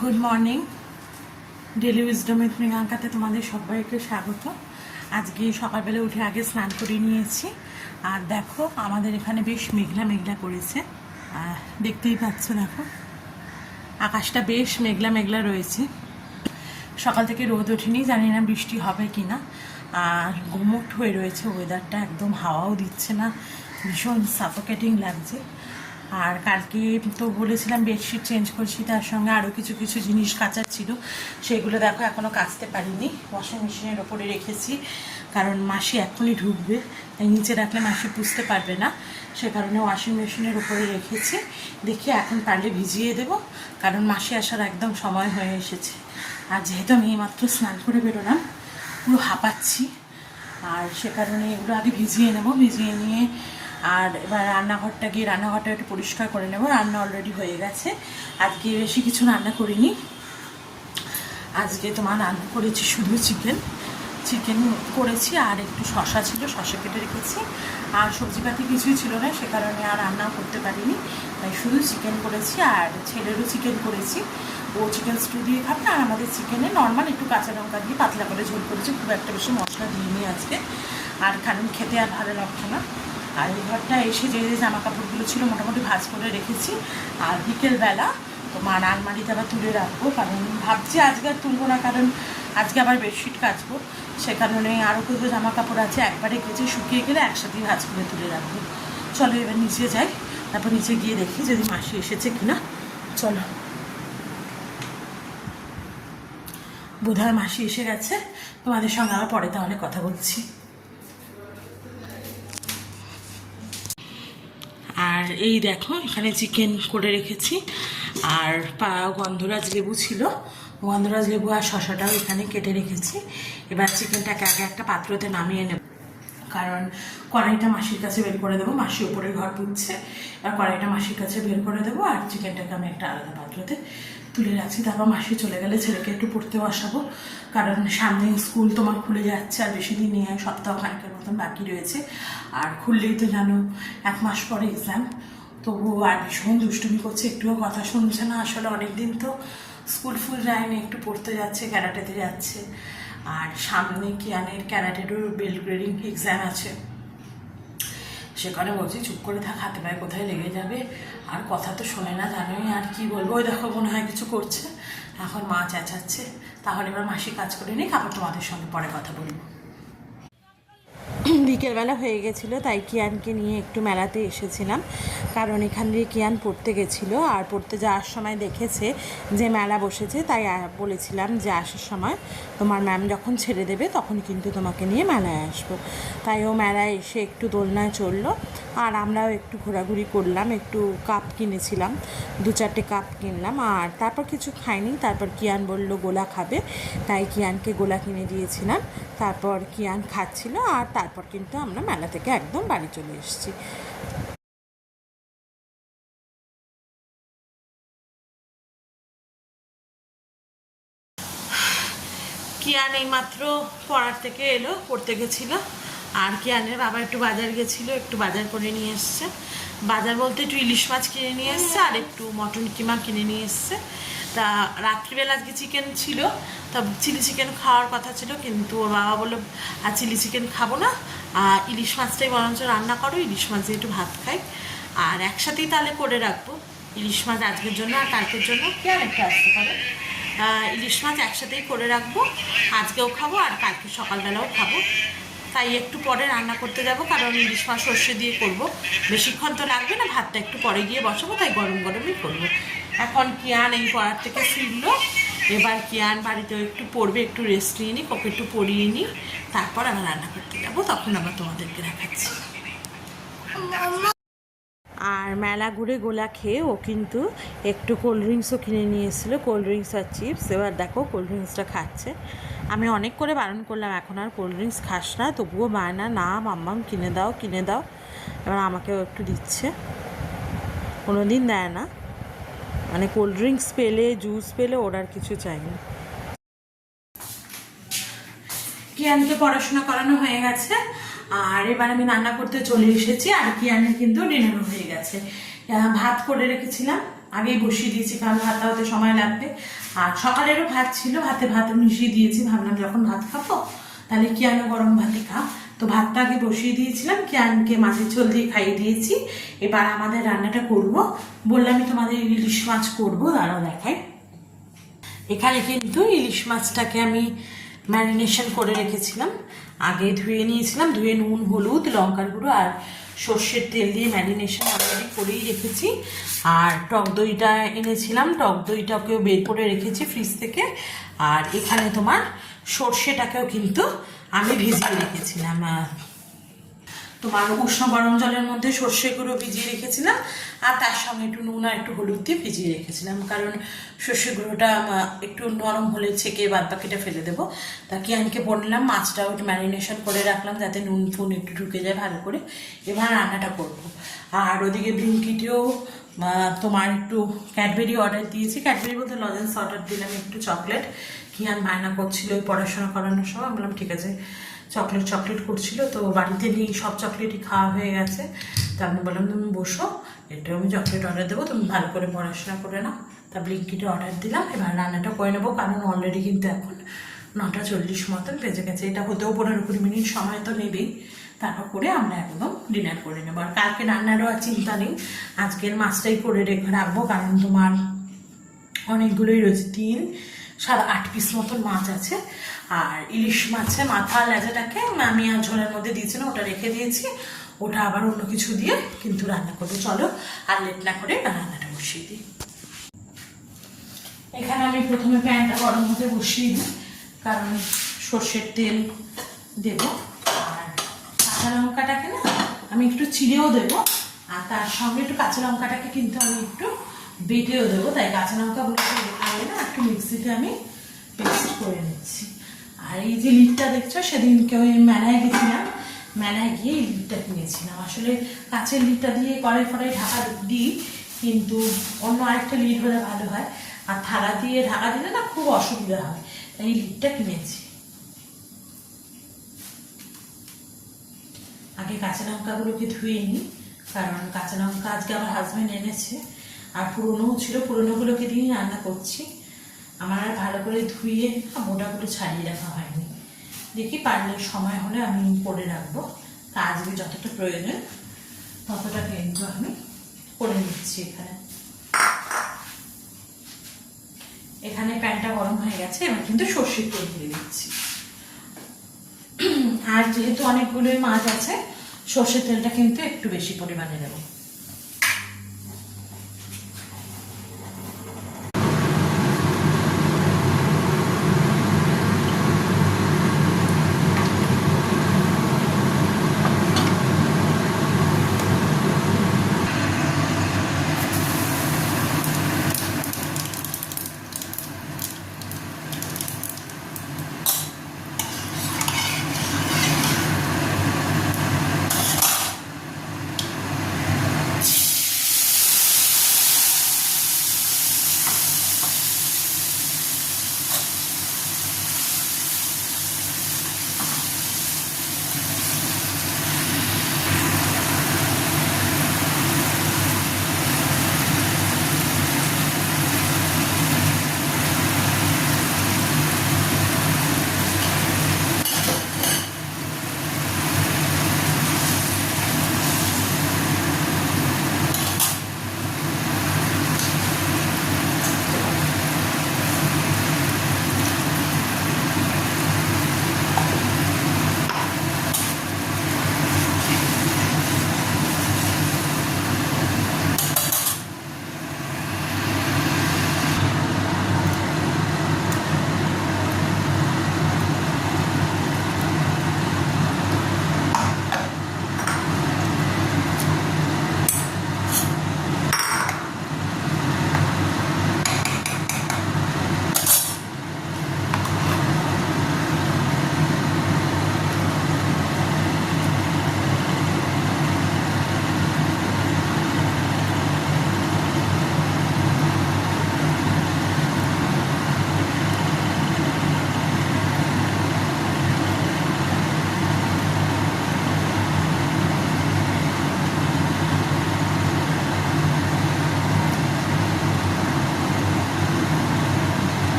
Good morning. Daily wisdom with প্রিয়াঙ্কাতে তোমাদের সবাইকে স্বাগত। আজকে সকালবেলা উঠে আগে স্নান করে নিয়েছি, আর দেখো আমাদের এখানে বেশ মেঘলা মেঘলা করেছে, দেখতেই পাচ্ছ। দেখো আকাশটা বেশ মেঘলা মেঘলা রয়েছে, সকাল থেকে রোদ ওঠেনি, জানি না বৃষ্টি হবে কি না। আর গুমোট হয়ে রয়েছে ওয়েদারটা, একদম হাওয়াও দিচ্ছে না, ভীষণ সাফোকেটিং লাগছে। আর কালকে তো বলেছিলাম বেডশিট চেঞ্জ করছি, তার সঙ্গে আরও কিছু কিছু জিনিস কাচার ছিল, সেগুলো দেখো এখনও কাচতে পারিনি, ওয়াশিং মেশিনের ওপরে রেখেছি, কারণ মাসি এখনই ঢুকবে, তাই নিচে রাখলে মাসি বুঝতে পারবে না, সে কারণে ওয়াশিং মেশিনের ওপরে রেখেছি। দেখি এখন পারলে ভিজিয়ে দেবো, কারণ মাসি আসার একদম সময় হয়ে এসেছে। আর যেহেতু আমি এইমাত্র স্নান করে বেরোলাম, পুরো হাঁপাচ্ছি, আর সে কারণে এগুলো আগে ভিজিয়ে নেবো। ভিজিয়ে নিয়ে আর এবার রান্নাঘরটা গিয়ে রান্নাঘরটা একটু পরিষ্কার করে নেবো। রান্না অলরেডি হয়ে গেছে, আজকে বেশি কিছু রান্না করিনি। আজকে তোমার রান্না করেছি শুধু চিকেন করেছি, আর একটু শশা ছিল, শশা কেটে রেখেছি, আর সবজিপাতি কিছুই ছিল না, সে কারণে আর রান্নাও করতে পারিনি, তাই শুধু চিকেন করেছি। আর ছেলেরও চিকেন করেছি, ও চিকেন স্টু দিয়ে খাবে। আর আমাদের চিকেনে নর্মাল একটু কাঁচা লঙ্কা দিয়ে পাতলা করে ঝোল করেছি, খুব একটা বেশি মশলা দিইনি আজকে, আর কারণ খেতে আর ভালো লাগছে না। আর এই ঘরটা এসে যে যে জামা কাপড়গুলো ছিল মোটামুটি ভাঁজ করে রেখেছি, আর বিকেলবেলা তোমার আলমারিতে আবার তুলে রাখবো, কারণ ভাবছি আজকে আর তুলবো না, কারণ আজকে আবার বেডশিট কাচবো, সে কারণে আরও কিছু জামা কাপড় আছে, একবারে কেচে শুকিয়ে গেলে একসাথেই ভাঁজ করে তুলে রাখবো। চলো এবার নিচে যাই, তারপর নিচে গিয়ে দেখি যদি মাসি এসেছে কিনা। চলো, বোধহয় মাসি এসে গেছে, তোমাদের সঙ্গে আবার পরে তাহলে কথা বলছি। আর এই দেখো এখানে চিকেন করে রেখেছি, আর গন্ধরাজ লেবু ছিল, গন্ধরাজ লেবু আর শশাটাও এখানে কেটে রেখেছি। এবার চিকেনটাকে আগে একটা পাত্রতে নামিয়ে নেব, কারণ কড়াইটা মাসির কাছে বের করে দেবো, মাসি ওপরের ঘর পুড়ছে, আর কড়াইটা মাসির কাছে বের করে দেবো, আর চিকেনটাকে আমি একটা আলাদা পাত্রতে তুলে রাখছি। তারপর মাসি চলে গেলে ছেলেকে একটু পড়তে বসাবো, কারণ সামনে স্কুল তোমার খুলে যাচ্ছে, আর বেশি দিন নিয়ে সপ্তাহখানেকের মতন বাকি রয়েছে, আর খুললেই তো জানো 1 মাস পরে এক্সাম। তবুও আর ভীষণ দুষ্টুমি করছে, একটুও কথা শুনছে না, আসলে অনেকদিন তো স্কুল ফুল যায়নি, একটু পড়তে যাচ্ছে, ক্যারাটেতে যাচ্ছে, আর সামনে কিয়ানের ক্যারাটেরও বেল গ্রেডিং এক্সাম আছে, সেখানে বলছি চুপ করে থাক, হাতে পায়ে কোথায় লেগে যাবে, আর কথা তো শোনে না, জানোই, আর কি বলবো। ওই দেখো মনে হয় কিছু করছে, এখন মা চেঁচাচ্ছে। তাহলে এবার মাসি কাজ করে নিই, তারপর তোমাদের সঙ্গে পরে কথা বলবো। বিকেলবেলা হয়ে গেছিলো, তাই কিয়ানকে নিয়ে একটু মেলাতে এসেছিলাম, কারণ এখান দিয়ে কিয়ান পড়তে গেছিলো, আর পড়তে যাওয়ার সময় দেখেছে যে মেলা বসেছে, তাই বলেছিলাম যে আসার সময় তোমার ম্যাম যখন ছেড়ে দেবে তখন কিন্তু তোমাকে নিয়ে মেলায় আসবো। তাই ও মেলায় এসে একটু দোলনায় চড়লো, আর আমরাও একটু ঘোরাঘুরি করলাম, একটু কাপ কিনেছিলাম, 2-4টে কাপ কিনলাম, আর তারপর কিছু খাইনি। তারপর কিয়ান বলল গোলা খাবে, তাই কিয়ানকে গোলা কিনে দিয়েছিলাম, তারপর কিয়ান খাচ্ছিল, আর তারপর কিন্তু আমরা মেলা থেকে একদম বাড়ি চলে এসেছি। কিয়ান এইমাত্র পড়ার থেকে এলো, পড়তে গেছিলো, আর কিয়ানের বাবা একটু বাজার গেছিলো, একটু বাজার করে নিয়ে এসছে। বাজার বলতে একটু ইলিশ মাছ কিনে নিয়ে এসছে, আর একটু মটন কিমা কিনে নিয়ে এসছে। তা রাত্রিবেলা আজকে চিকেন ছিল, তা চিলি চিকেন খাওয়ার কথা ছিল, কিন্তু ওর বাবা বললো আর চিলি চিকেন খাবো না, আর ইলিশ মাছটাই বরঞ্চ রান্না করো, ইলিশ মাছ দিয়ে একটু ভাত খাই, আর একসাথেই তাহলে করে রাখবো ইলিশ মাছ আজকের জন্য আর কালকের জন্য, কিয়ান একটু আসতে পারে। ইলিশ মাছ একসাথেই করে রাখবো, আজকেও খাবো আর কালকে সকালবেলাও খাবো, তাই একটু পরে রান্না করতে যাব, কারণ ইলিশ মাছ সর্ষে দিয়ে করবো, বেশিক্ষণ তো লাগবে না, ভাতটা একটু পরে গিয়ে বসাবো, তাই গরম গরমই করবো। এখন কিয়ান এই পড়ার থেকে ফিরলো, এবার কিয়ান বাড়িতেও একটু পড়বে, একটু রেস্ট নিয়ে নিই, ওকে একটু পড়িয়ে নিই, তারপর আবার রান্না করতে যাবো, তখন আবার তোমাদেরকে দেখাচ্ছি। আর মেলা ঘুরে গোলা খেয়ে ও কিন্তু একটু কোল্ড ড্রিঙ্কসও কিনে নিয়ে এসেছিলো, কোল্ড ড্রিঙ্কস আর চিপস। এবার দেখো কোল্ড ড্রিঙ্কসটা খাচ্ছে, আমি অনেক করে বারণ করলাম এখন আর কোল্ড ড্রিঙ্কস খাস না, তবুও বায়না, না মাম্মাম কিনে দাও কিনে দাও। এবার আমাকেও একটু দিচ্ছে, কোনো দিন দেয় না, মানে কোল্ড ড্রিঙ্কস পেলে জুস পেলে ওর আর কিছু চাই না। কিয়ানকে পড়াশোনা করানো হয়ে গেছে, আর এবার আমি রান্না করতে চলে এসেছি, আর কিয়ানের কিন্তু ডিনারও হয়ে গেছে। ভাত করে রেখেছিলাম, আগেই বসিয়ে দিয়েছি, কারণ ভাতটা হতে সময় লাগবে, আর সকালেরও ভাত ছিল, ভাত মিশিয়ে দিয়েছি, ভাবলাম যখন ভাত খাবো তাহলে কিয়ানো গরম ভাতই খা। তো ভাতটা আগে বসিয়ে দিয়েছিলাম, কিয়ানকে মাছের ঝোল দিয়ে খাইয়ে দিয়েছি। এবার আমাদের রান্নাটা করব, বললামই তোমাদের ইলিশ মাছ করবো, আরও দেখাই। এখানে কিন্তু ইলিশ মাছটাকে আমি ম্যারিনেশন করে রেখেছিলাম, আগে ধুয়ে নিয়েছিলাম, ধুয়ে নুন হলুদ লঙ্কার গুঁড়ো আর সর্ষের তেল দিয়ে ম্যারিনেশন অলরেডি করেই রেখেছি। আর টক দইটা এনেছিলাম, টক দইটাকেও বের করে রেখেছি ফ্রিজ থেকে। আর এখানে তোমার সর্ষেটাকেও কিন্তু আমি ভিজিয়ে রেখেছিলাম, তোমার উষ্ণ গরম জলের মধ্যে সর্ষে গুঁড়ো ভিজিয়ে রেখেছিলাম, আর তার সঙ্গে একটু নুন আর একটু হলুদ দিয়ে ভিজিয়ে রেখেছিলাম, কারণ সর্ষে গুঁড়োটা একটু নরম হলে ছেঁকে বাদ বাকিটা ফেলে দেবো। তা কিয়ানকে বললাম মাছটাও একটু ম্যারিনেশন করে রাখলাম যাতে নুন ফুন একটু ঢুকে যায় ভালো করে। এবার রান্নাটা করবো। আর ওদিকে ব্লিঙ্কিটেও তোমার একটু ক্যাডবেরি অর্ডার দিয়েছি, ক্যাডবেরি বলতে লজেন্স অর্ডার দিলাম, একটু চকলেট। কিয়ান বায়না করছিল ওই পড়াশোনা করানোর সময়, বললাম ঠিক আছে, চকলেট করছিল, তো বাড়িতে নেই, সব চকলেটই খাওয়া হয়ে গেছে। তো আমি বললাম তুমি বসো, এটাও আমি চকলেট অর্ডার দেবো, তুমি ভালো করে পড়াশোনা করে নাও। তা ব্লিঙ্কিটে অর্ডার দিলাম, এবার রান্নাটা করে নেবো, কারণ অলরেডি কিন্তু এখন 9:40 মতন বেজে গেছে। এটা হতেও 15-20 মিনিট সময় তো নেবেই, তারপর করে আমরা একদম ডিনার করে নেবো। আর কালকে রান্নারও আর চিন্তা নেই, আজকের মাছটাই করে রাখবো, কারণ তোমার অনেকগুলোই রয়েছে, 3-8 পিস মতন মাছ আছে। আর ইলিশ মাছের মাথা লেজাটাকে আমি আর ঝোলের মধ্যে দিয়েছিলাম, ওটা রেখে দিয়েছি, ওটা আবার অন্য কিছু দিয়ে কিন্তু রান্না করবো। চলো আর লেট না করে রান্নাটা বসিয়ে দিই। এখানে আমি প্রথমে প্যানটা গরম হতে বসিয়ে দিই, কারণ সর্ষের তেল দেবো। আর কাঁচা লঙ্কাটাকে না আমি একটু চিড়েও দেবো, আর তার সঙ্গে একটু কাঁচা লঙ্কাটাকে কিন্তু আমি একটু বেটেও দেবো, তাই কাঁচা লঙ্কাগুলোকে আগে না একটু মিক্সিতে আমি পেস্ট করে নিচ্ছি। আর এই যে লিডটা দেখছো, সেদিনকে ওই মেলায় গেছিলাম, মেলায় গিয়ে এই লিডটা কিনেছিলাম। আসলে কাঁচের লিডটা দিয়ে কড়াই ঢাকা দিই, কিন্তু অন্য আরেকটা লিড হলে ভালো হয়, আর থালা দিয়ে ঢাকা দিলে না খুব অসুবিধা হয়, তাই এই লিডটা কিনেছি। আগে কাঁচা লঙ্কাগুলোকে ধুয়ে নিই, কারণ কাঁচা লঙ্কা আজকে আমার হাজব্যান্ড এনেছে, আর পুরোনোও ছিল, পুরোনোগুলোকে দিয়ে রান্না করছি। আমার আর ভালো করে ধুয়ে মোটাগুলো ছাড়িয়ে রাখা হয়নি, দেখি পারলে সময় হলে আমি করে রাখবো। তা আজকে যতটা প্রয়োজন ততটা কিন্তু আমি করে নিচ্ছি। এখানে প্যানটা গরম হয়ে গেছে, এবার কিন্তু সর্ষের তেল দিয়ে দিচ্ছি। আর যেহেতু অনেকগুলোই মাছ আছে, সর্ষের তেলটা কিন্তু একটু বেশি পরিমাণে দেবো।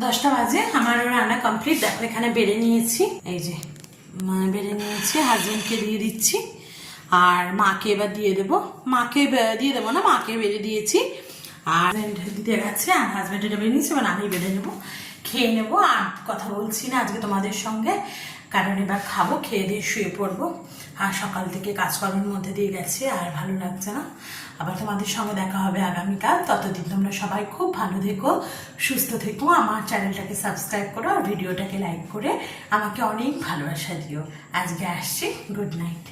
10টা বাজে, আমারও রান্না কমপ্লিট। দেখো এখানে বেড়ে নিয়েছি, এই যে বেড়ে নিয়েছি, হাজবেন্ডকে দিয়ে দিচ্ছি আর মাকে এবার দিয়ে দেবো। মাকে দিয়ে দেবো না, মাকে বেড়ে দিয়েছি আর দিতে গেছে, আর হাজবেন্ড এটা বেড়ে নিয়েছে, এবার আমি বেড়ে নেবো, খেয়ে নেবো। আর কথা বলছি না আজকে তোমাদের সঙ্গে, কারণ এবার খাবো, খেয়ে দিয়ে শুয়ে পড়বো। আর সকাল থেকে কাজকর্মের মধ্যে দিয়ে গেছে, আর ভালো লাগছে না। আবার তোমাদের সঙ্গে দেখা হবে আগামীকাল। ততদিন তোমরা সবাই খুব ভালো থেকো, সুস্থ থেকো। আমার চ্যানেলটাকে সাবস্ক্রাইব করো আর ভিডিওটাকে লাইক করে আমাকে অনেক ভালোবাসা দিও। আজকে আসছি, গুড নাইট।